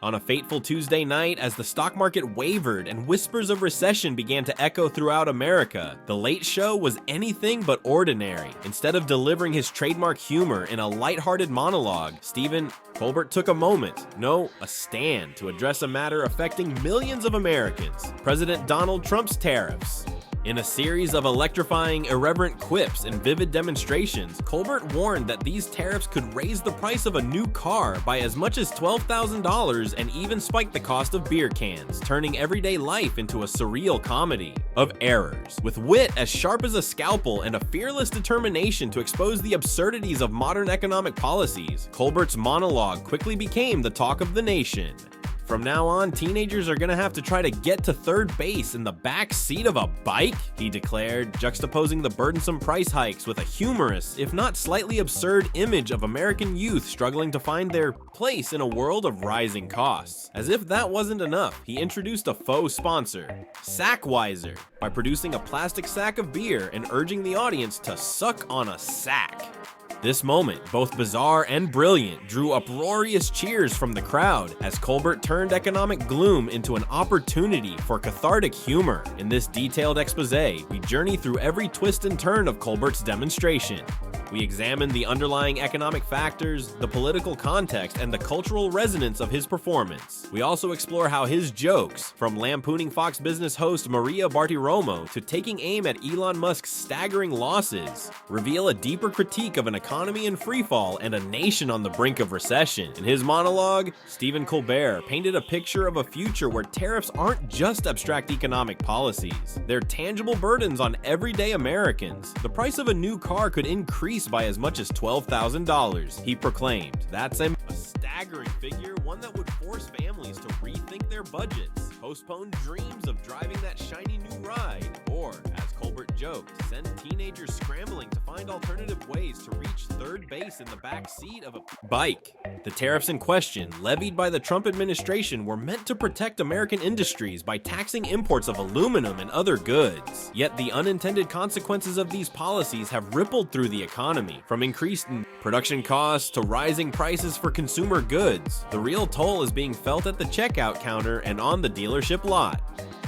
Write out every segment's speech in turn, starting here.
On a fateful Tuesday night, as the stock market wavered and whispers of recession began to echo throughout America, The Late Show was anything but ordinary. Instead of delivering his trademark humor in a lighthearted monologue, Stephen Colbert took a moment, no, a stand, to address a matter affecting millions of Americans: President Donald Trump's tariffs. In a series of electrifying, irreverent quips and vivid demonstrations, Colbert warned that these tariffs could raise the price of a new car by as much as $12,000 and even spike the cost of beer cans, turning everyday life into a surreal comedy of errors. With wit as sharp as a scalpel and a fearless determination to expose the absurdities of modern economic policies, Colbert's monologue quickly became the talk of the nation. From now on, teenagers are gonna have to try to get to third base in the back seat of a bike, he declared, juxtaposing the burdensome price hikes with a humorous, if not slightly absurd, image of American youth struggling to find their place in a world of rising costs. As if that wasn't enough, he introduced a faux sponsor, Sackweiser, by producing a plastic sack of beer and urging the audience to suck on a sack. This moment, both bizarre and brilliant, drew uproarious cheers from the crowd as Colbert turned economic gloom into an opportunity for cathartic humor. In this detailed expose, we journey through every twist and turn of Colbert's demonstration. We examine the underlying economic factors, the political context, and the cultural resonance of his performance. We also explore how his jokes, from lampooning Fox Business host Maria Bartiromo to taking aim at Elon Musk's staggering losses, reveal a deeper critique of an economy in freefall and a nation on the brink of recession. In his monologue, Stephen Colbert painted a picture of a future where tariffs aren't just abstract economic policies. They're tangible burdens on everyday Americans. The price of a new car could increase by as much as $12,000, he proclaimed. That's a staggering figure, one that would force families to rethink their budgets, postpone dreams of driving that shiny new ride, or, as Colbert joked, send teenagers scrambling to find alternative ways to reach third base in the back seat of a bike. The tariffs in question, levied by the Trump administration, were meant to protect American industries by taxing imports of aluminum and other goods. Yet the unintended consequences of these policies have rippled through the economy, from increased production costs to rising prices for consumer goods. The real toll is being felt at the checkout counter and on the dealership lot.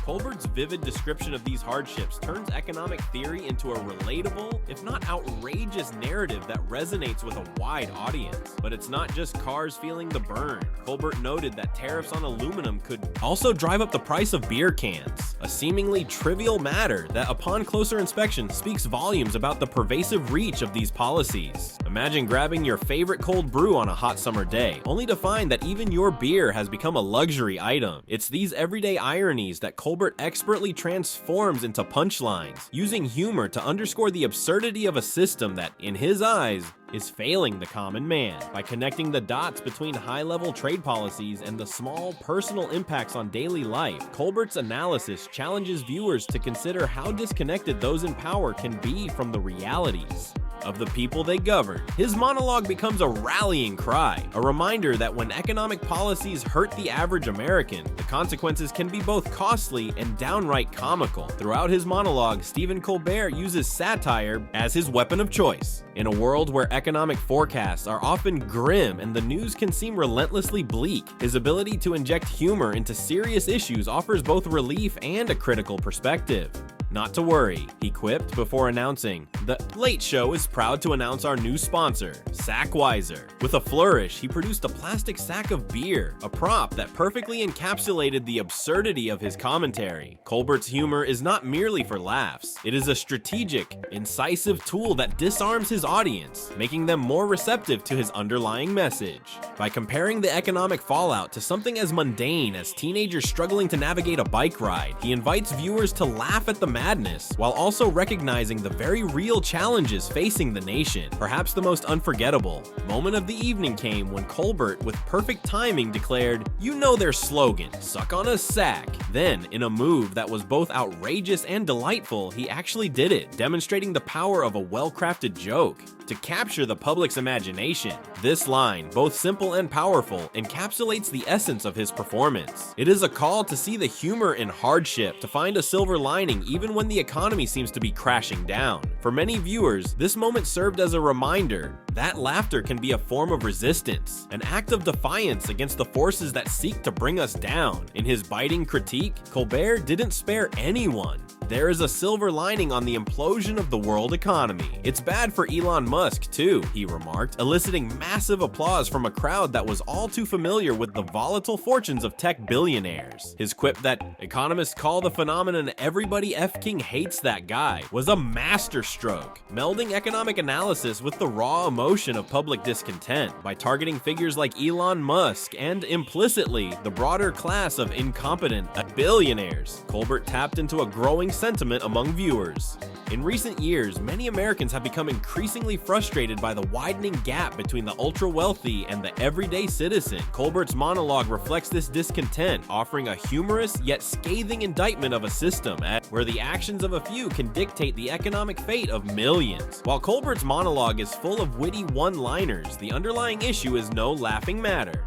Colbert's vivid description of these hardships turns economic theory into a relatable, if not outrageous, narrative that resonates with a wide audience. But it's not just cars feeling the burn. Colbert noted that tariffs on aluminum could also drive up the price of beer cans, a seemingly trivial matter that, upon closer inspection, speaks volumes about the pervasive reach of these policies. Imagine grabbing your favorite cold brew on a hot summer day, only to find that even your beer has become a luxury item. It's these everyday ironies that Colbert expertly transforms into punchlines, using humor to underscore the absurdity of a system that, in his eyes, is failing the common man. By connecting the dots between high-level trade policies and the small personal impacts on daily life, Colbert's analysis challenges viewers to consider how disconnected those in power can be from the realities of the people they govern. His monologue becomes a rallying cry, a reminder that when economic policies hurt the average American, the consequences can be both costly and downright comical. Throughout his monologue, Stephen Colbert uses satire as his weapon of choice. In a world where economic forecasts are often grim and the news can seem relentlessly bleak, his ability to inject humor into serious issues offers both relief and a critical perspective. Not to worry, he quipped before announcing, "The Late Show is proud to announce our new sponsor, Sackweiser." With a flourish, he produced a plastic sack of beer, a prop that perfectly encapsulated the absurdity of his commentary. Colbert's humor is not merely for laughs. It is a strategic, incisive tool that disarms his audience, making them more receptive to his underlying message. By comparing the economic fallout to something as mundane as teenagers struggling to navigate a bike ride, he invites viewers to laugh at the madness, while also recognizing the very real challenges facing the nation. Perhaps the most unforgettable moment of the evening came when Colbert, with perfect timing, declared, "You know their slogan, suck on a sack." Then, in a move that was both outrageous and delightful, he actually did it, demonstrating the power of a well-crafted joke. to capture the public's imagination. This line, both simple and powerful, encapsulates the essence of his performance. It is a call to see the humor in hardship, to find a silver lining even when the economy seems to be crashing down. For many viewers, this moment served as a reminder that laughter can be a form of resistance, an act of defiance against the forces that seek to bring us down. In his biting critique, Colbert didn't spare anyone. There is a silver lining on the implosion of the world economy. It's bad for Elon Musk too, he remarked, eliciting massive applause from a crowd that was all too familiar with the volatile fortunes of tech billionaires. His quip that economists call the phenomenon "everybody f-king hates that guy" was a masterstroke, melding economic analysis with the raw emotion of public discontent by targeting figures like Elon Musk and, implicitly, the broader class of incompetent billionaires. Colbert tapped into a growing sentiment among viewers. In recent years, many Americans have become increasingly frustrated by the widening gap between the ultra-wealthy and the everyday citizen. Colbert's monologue reflects this discontent, offering a humorous yet scathing indictment of a system where the actions of a few can dictate the economic fate of millions. While Colbert's monologue is full of witty one-liners, the underlying issue is no laughing matter.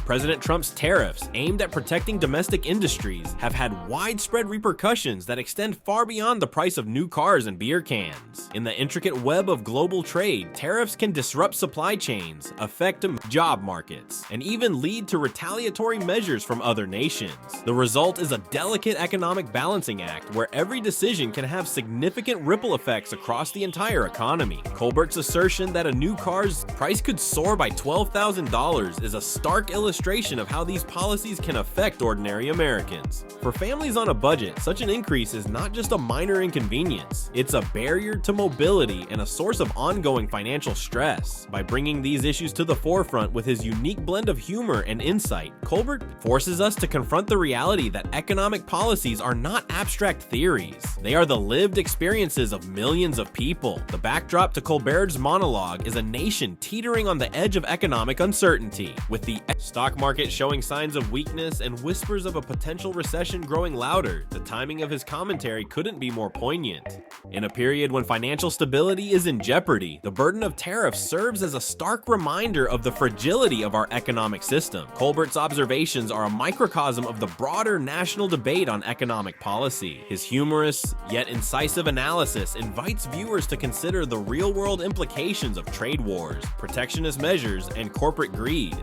President Trump's tariffs, aimed at protecting domestic industries, have had widespread repercussions that extend far beyond the price of new cars and beer cans. In the intricate web of global trade, tariffs can disrupt supply chains, affect job markets, and even lead to retaliatory measures from other nations. The result is a delicate economic balancing act where every decision can have significant ripple effects across the entire economy. Colbert's assertion that a new car's price could soar by $12,000 is a stark illustration of how these policies can affect ordinary Americans. For families on a budget, such an increase is not just a minor inconvenience, it's a barrier to mobility and a source of ongoing financial stress. By bringing these issues to the forefront with his unique blend of humor and insight, Colbert forces us to confront the reality that economic policies are not abstract theories. They are the lived experiences of millions of people. The backdrop to Colbert's monologue is a nation teetering on the edge of economic uncertainty, with the stock market showing signs of weakness and whispers of a potential recession growing louder. The timing of his commentary couldn't be more poignant. In a period when financial stability is in jeopardy, the burden of tariffs serves as a stark reminder of the fragility of our economic system. Colbert's observations are a microcosm of the broader national debate on economic policy. His humorous yet incisive analysis invites viewers to consider the real-world implications of trade wars, protectionist measures, and corporate greed.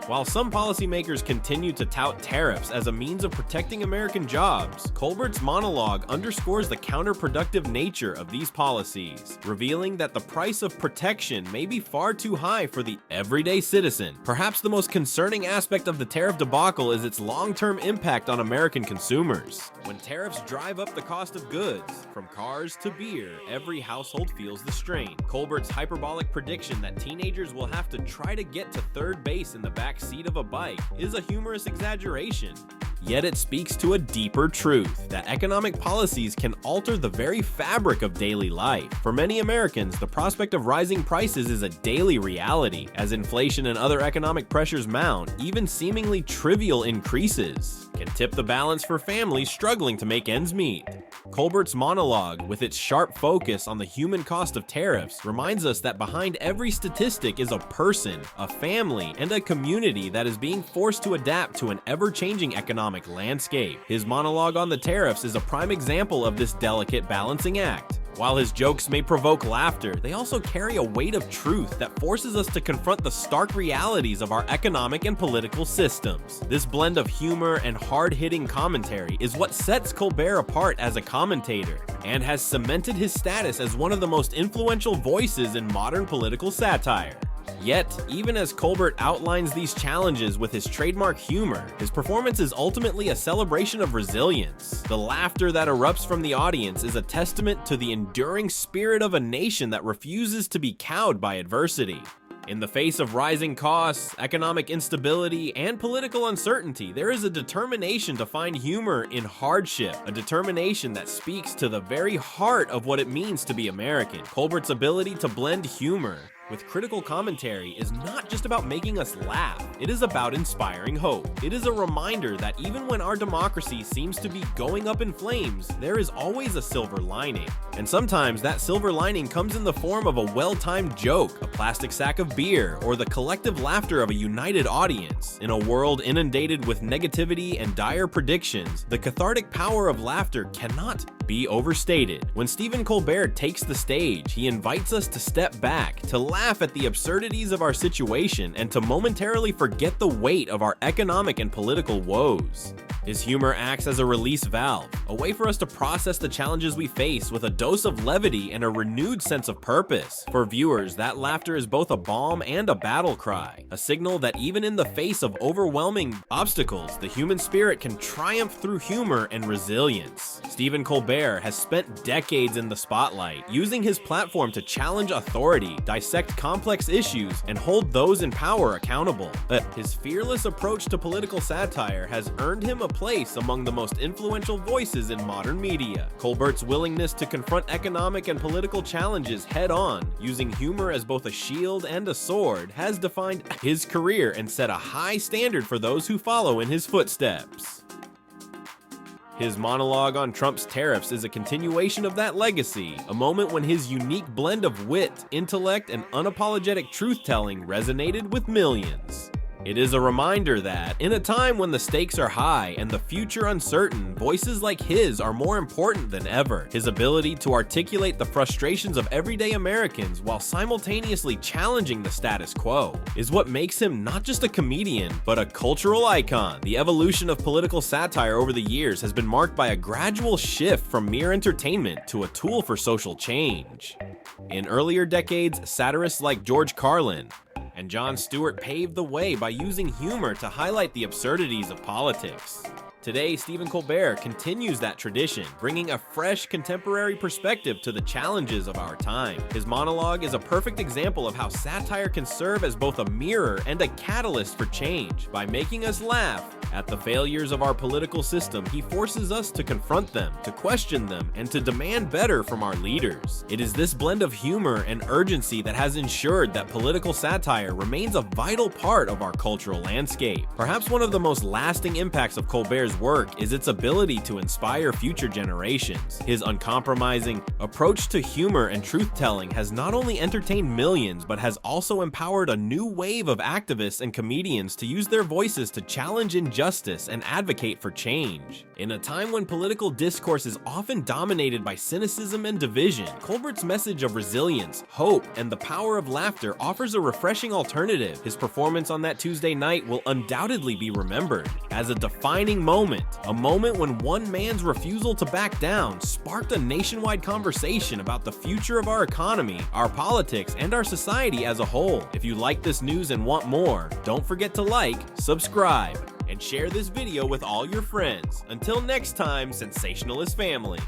While some policymakers continue to tout tariffs as a means of protecting American jobs, Colbert's monologue underscores the counterproductive nature of these policies, revealing that the price of protection may be far too high for the everyday citizen. Perhaps the most concerning aspect of the tariff debacle is its long-term impact on American consumers. When tariffs drive up the cost of goods, from cars to beer, every household feels the strain. Colbert's hyperbolic prediction that teenagers will have to try to get to third base in the back seat of a bike is a humorous exaggeration. Yet it speaks to a deeper truth, that economic policies can alter the very fabric of daily life. For many Americans, the prospect of rising prices is a daily reality. As inflation and other economic pressures mount, even seemingly trivial increases can tip the balance for families struggling to make ends meet. Colbert's monologue, with its sharp focus on the human cost of tariffs, reminds us that behind every statistic is a person, a family, and a community that is being forced to adapt to an ever-changing economic landscape. His monologue on the tariffs is a prime example of this delicate balancing act. While his jokes may provoke laughter, they also carry a weight of truth that forces us to confront the stark realities of our economic and political systems. This blend of humor and hard-hitting commentary is what sets Colbert apart as a commentator, and has cemented his status as one of the most influential voices in modern political satire. Yet, even as Colbert outlines these challenges with his trademark humor, his performance is ultimately a celebration of resilience. The laughter that erupts from the audience is a testament to the enduring spirit of a nation that refuses to be cowed by adversity. In the face of rising costs, economic instability, and political uncertainty, there is a determination to find humor in hardship, a determination that speaks to the very heart of what it means to be American. Colbert's ability to blend humor, with critical commentary is not just about making us laugh, it is about inspiring hope. It is a reminder that even when our democracy seems to be going up in flames, there is always a silver lining. And sometimes that silver lining comes in the form of a well-timed joke, a plastic sack of beer, or the collective laughter of a united audience. In a world inundated with negativity and dire predictions, the cathartic power of laughter cannot be overstated. When Stephen Colbert takes the stage, he invites us to step back, to laugh at the absurdities of our situation, and to momentarily forget the weight of our economic and political woes. His humor acts as a release valve, a way for us to process the challenges we face with a dose of levity and a renewed sense of purpose. For viewers, that laughter is both a balm and a battle cry, a signal that even in the face of overwhelming obstacles, the human spirit can triumph through humor and resilience. Stephen Colbert has spent decades in the spotlight, using his platform to challenge authority, dissect complex issues, and hold those in power accountable. But his fearless approach to political satire has earned him a place among the most influential voices in modern media. Colbert's willingness to confront economic and political challenges head-on, using humor as both a shield and a sword, has defined his career and set a high standard for those who follow in his footsteps. His monologue on Trump's tariffs is a continuation of that legacy, a moment when his unique blend of wit, intellect, and unapologetic truth-telling resonated with millions. It is a reminder that, in a time when the stakes are high and the future uncertain, voices like his are more important than ever. His ability to articulate the frustrations of everyday Americans while simultaneously challenging the status quo is what makes him not just a comedian, but a cultural icon. The evolution of political satire over the years has been marked by a gradual shift from mere entertainment to a tool for social change. In earlier decades, satirists like George Carlin and Jon Stewart paved the way by using humor to highlight the absurdities of politics. Today, Stephen Colbert continues that tradition, bringing a fresh, contemporary perspective to the challenges of our time. His monologue is a perfect example of how satire can serve as both a mirror and a catalyst for change. By making us laugh at the failures of our political system, he forces us to confront them, to question them, and to demand better from our leaders. It is this blend of humor and urgency that has ensured that political satire remains a vital part of our cultural landscape. Perhaps one of the most lasting impacts of Colbert's work is its ability to inspire future generations. His uncompromising approach to humor and truth-telling has not only entertained millions, but has also empowered a new wave of activists and comedians to use their voices to challenge injustice and advocate for change. In a time when political discourse is often dominated by cynicism and division, Colbert's message of resilience, hope, and the power of laughter offers a refreshing alternative. His performance on that Tuesday night will undoubtedly be remembered as a defining moment, a moment when one man's refusal to back down sparked a nationwide conversation about the future of our economy, our politics, and our society as a whole. If you like this news and want more, don't forget to like, subscribe, and share this video with all your friends. Until next time, Sensationalist family.